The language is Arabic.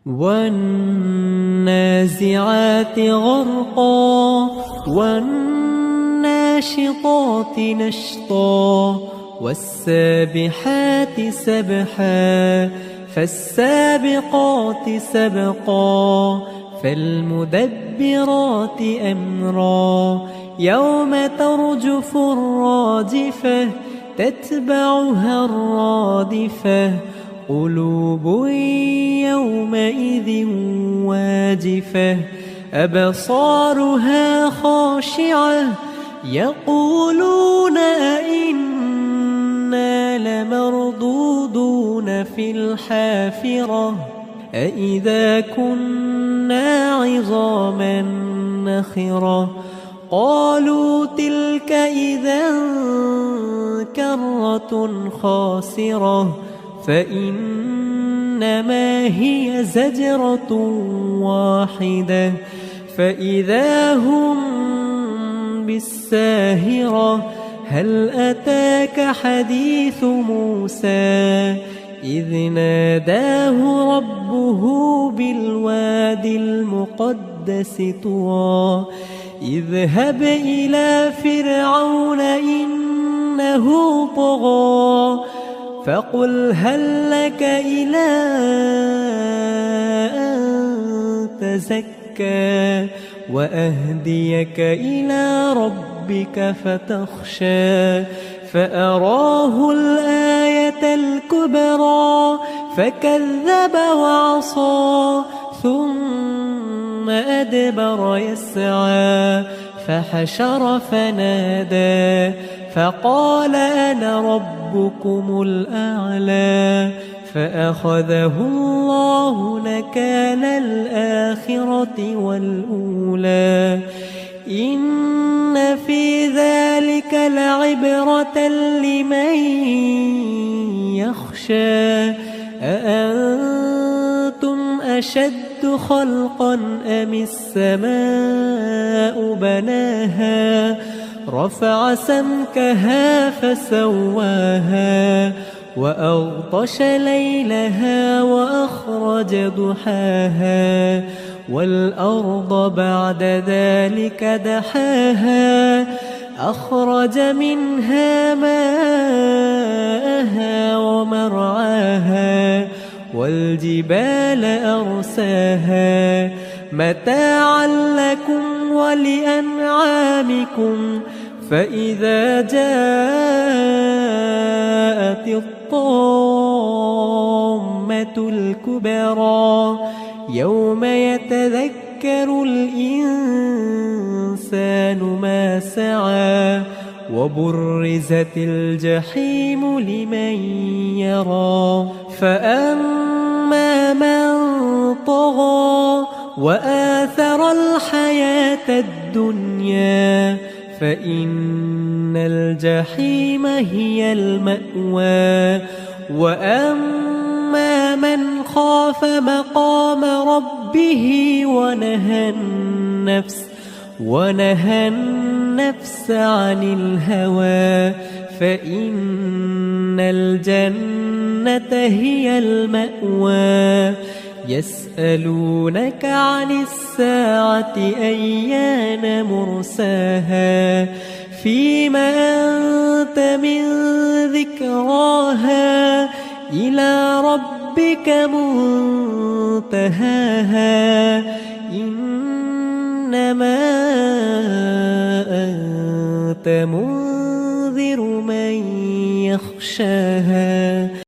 والنازعات غرقا والناشطات نشطا والسابحات سبحا فالسابقات سبقا فالمدبرات أمرا يوم ترجف الراجفة تتبعها الرادفة قلوب يومئذ واجفة أبصارها خاشعة يقولون أئنا لمردودون في الحافرة أئذا كنا عظاما نخرة قالوا تلك إذا كرة خاسرة فإنما هي زجرة واحدة فإذا هم بالساهرة هل أتاك حديث موسى إذ ناداه ربه بالوادي المقدس طوى اذهب إلى فرعون إنه طغى فقل هل لك إلى أن تزكى وأهديك إلى ربك فتخشى فأراه الآية الكبرى فكذب وعصى ثم أدبر يسعى فحشر فنادى فقال أنا ربكم الأعلى فأخذه الله نكال الآخرة والأولى إن في ذلك لعبرة لمن يخشى أأنتم أشد خلقا أم السماء بناها رفع سمكها فسواها وأغطش ليلها وأخرج ضحاها والأرض بعد ذلك دحاها أخرج منها ماءها ومرعاها والجبال أرساها متاعا لكم ولأنعامكم فإذا جاءت الطامة الكبرى يوم يتذكر الإنسان ما سعى وبرزت الجحيم لمن يرى فأما من طغى وآثر الحياة الدنيا فإن الجحيم هي المأوى وأما من خاف مقام ربه ونهى النفس عن الهوى فإن الجنة هي المأوى يسألونك عن الساعة أيان مرساها فيما أنت من ذكراها إلى ربك منتهاها إنما أنت منذر من يخشاها